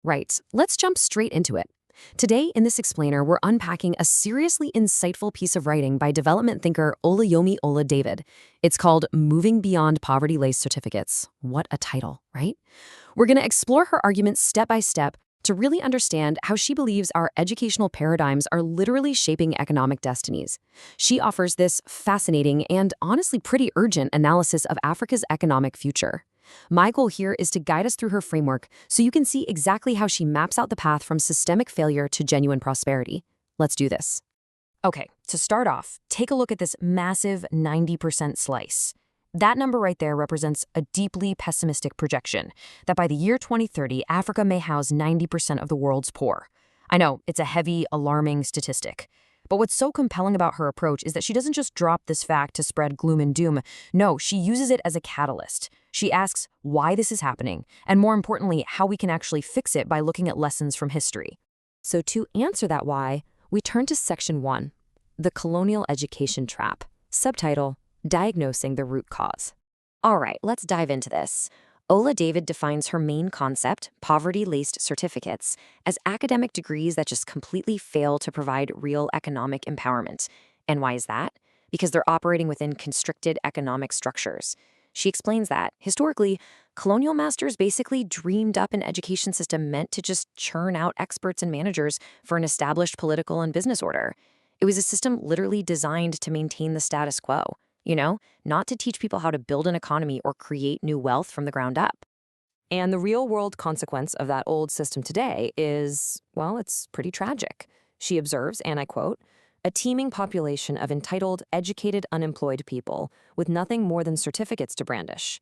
Right, let's jump straight into it. Today, in this explainer, we're unpacking a seriously insightful piece of writing by development thinker Olayomi Ola David. It's called Moving Beyond Poverty-Laced Certificates. What a title, right? We're going to explore her arguments step by step to really understand how she believes our educational paradigms are literally shaping economic destinies. She offers this fascinating and honestly pretty urgent analysis of Africa's economic future. My goal here is to guide us through her framework so you can see exactly how she maps out the path from systemic failure to genuine prosperity. Let's do this. Okay, to start off, take a look at this massive 90% slice. That number right there represents a deeply pessimistic projection that by the year 2030, Africa may house 90% of the world's poor. I know, it's a heavy, alarming statistic. But what's so compelling about her approach is that she doesn't just drop this fact to spread gloom and doom. No, she uses it as a catalyst. She asks why this is happening, and more importantly, how we can actually fix it by looking at lessons from history. So to answer that why, we turn to Section 1, the Colonial Education Trap. Subtitle, Diagnosing the Root Cause. All right, let's dive into this. Ola David defines her main concept, poverty-laced certificates, as academic degrees that just completely fail to provide real economic empowerment. And why is that? Because they're operating within constricted economic structures. She explains that, historically, colonial masters basically dreamed up an education system meant to just churn out experts and managers for an established political and business order. It was a system literally designed to maintain the status quo, not to teach people how to build an economy or create new wealth from the ground up. And the real-world consequence of that old system today is, well, it's pretty tragic. She observes, and I quote, a teeming population of entitled, educated, unemployed people with nothing more than certificates to brandish.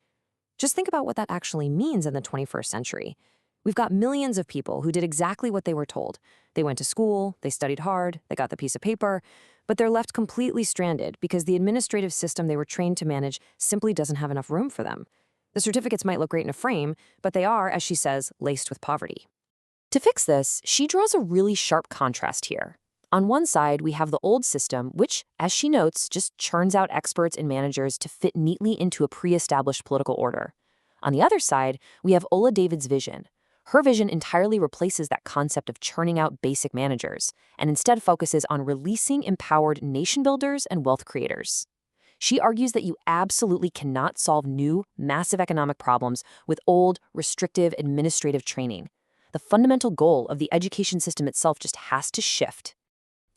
Just think about what that actually means in the 21st century. We've got millions of people who did exactly what they were told. They went to school, they studied hard, they got the piece of paper, but they're left completely stranded because the administrative system they were trained to manage simply doesn't have enough room for them. The certificates might look great in a frame, but they are, as she says, laced with poverty. To fix this, she draws a really sharp contrast here. On one side, we have the old system, which, as she notes, just churns out experts and managers to fit neatly into a pre-established political order. On the other side, we have Ola David's vision. Her vision entirely replaces that concept of churning out basic managers and instead focuses on releasing empowered nation builders and wealth creators. She argues that you absolutely cannot solve new, massive economic problems with old, restrictive administrative training. The fundamental goal of the education system itself just has to shift.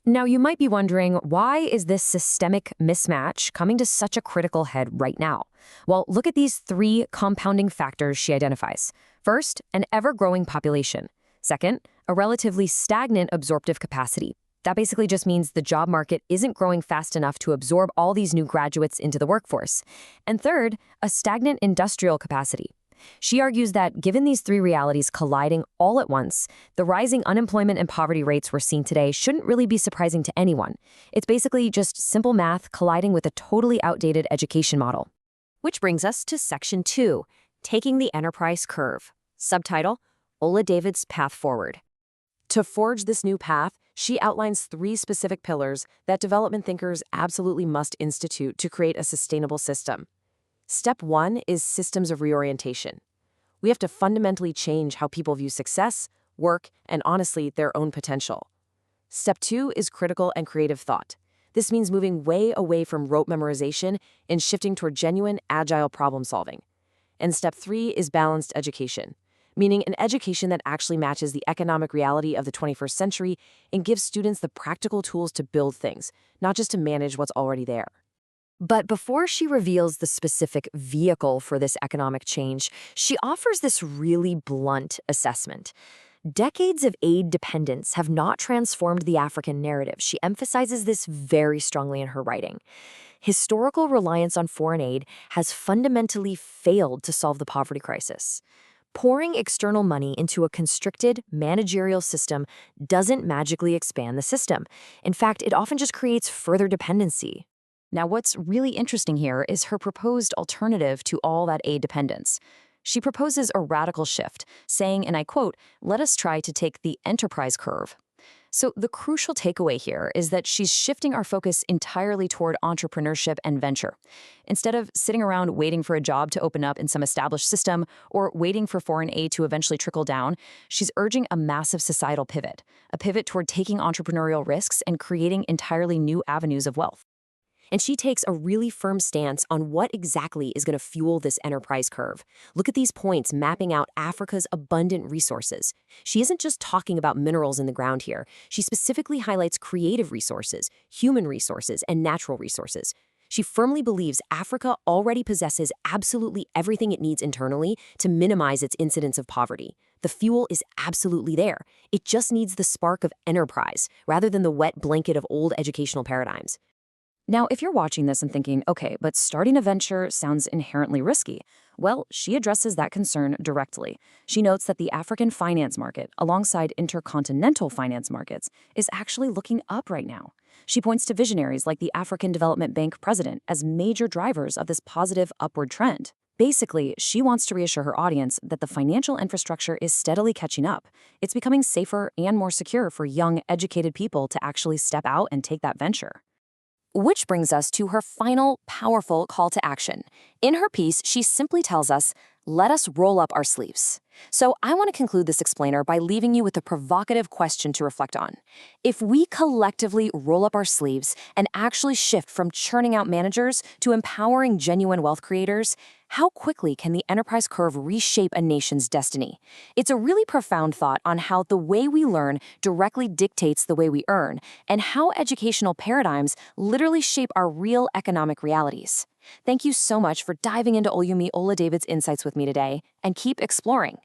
Now, you might be wondering, why is this systemic mismatch coming to such a critical head right now? Well, look at these three compounding factors she identifies. First, an ever-growing population. Second, a relatively stagnant absorptive capacity. That basically just means the job market isn't growing fast enough to absorb all these new graduates into the workforce. And third, a stagnant industrial capacity. She argues that given these three realities colliding all at once, the rising unemployment and poverty rates we're seeing today shouldn't really be surprising to anyone. It's basically just simple math colliding with a totally outdated education model. Which brings us to Section 2, Taking the Enterprise Curve. Subtitle, Ola David's Path Forward. To forge this new path, she outlines three specific pillars that development thinkers absolutely must institute to create a sustainable system. Step 1 is systems of reorientation. We have to fundamentally change how people view success, work, and honestly, their own potential. Step 2 is critical and creative thought. This means moving way away from rote memorization and shifting toward genuine, agile problem solving. And step 3 is balanced education, meaning an education that actually matches the economic reality of the 21st century and gives students the practical tools to build things, not just to manage what's already there. But before she reveals the specific vehicle for this economic change, she offers this really blunt assessment. Decades of aid dependence have not transformed the African narrative. She emphasizes this very strongly in her writing. Historical reliance on foreign aid has fundamentally failed to solve the poverty crisis. Pouring external money into a constricted, managerial system doesn't magically expand the system. In fact, it often just creates further dependency. Now, what's really interesting here is her proposed alternative to all that aid dependence. She proposes a radical shift, saying, and I quote, "Let us try to take the enterprise curve." So, the crucial takeaway here is that she's shifting our focus entirely toward entrepreneurship and venture. Instead of sitting around waiting for a job to open up in some established system or waiting for foreign aid to eventually trickle down, she's urging a massive societal pivot, a pivot toward taking entrepreneurial risks and creating entirely new avenues of wealth. And she takes a really firm stance on what exactly is going to fuel this enterprise curve. Look at these points mapping out Africa's abundant resources. She isn't just talking about minerals in the ground here. She specifically highlights creative resources, human resources, and natural resources. She firmly believes Africa already possesses absolutely everything it needs internally to minimize its incidence of poverty. The fuel is absolutely there. It just needs the spark of enterprise, rather than the wet blanket of old educational paradigms. Now, if you're watching this and thinking, okay, but starting a venture sounds inherently risky, well, she addresses that concern directly. She notes that the African finance market, alongside intercontinental finance markets, is actually looking up right now. She points to visionaries like the African Development Bank president as major drivers of this positive upward trend. Basically, she wants to reassure her audience that the financial infrastructure is steadily catching up. It's becoming safer and more secure for young, educated people to actually step out and take that venture. Which brings us to her final, powerful call to action. In her piece, she simply tells us, let us roll up our sleeves. So I want to conclude this explainer by leaving you with a provocative question to reflect on. If we collectively roll up our sleeves and actually shift from churning out managers to empowering genuine wealth creators, how quickly can the enterprise curve reshape a nation's destiny? It's a really profound thought on how the way we learn directly dictates the way we earn, and how educational paradigms literally shape our real economic realities. Thank you so much for diving into Oluyemi Ola David's insights with me today, and keep exploring.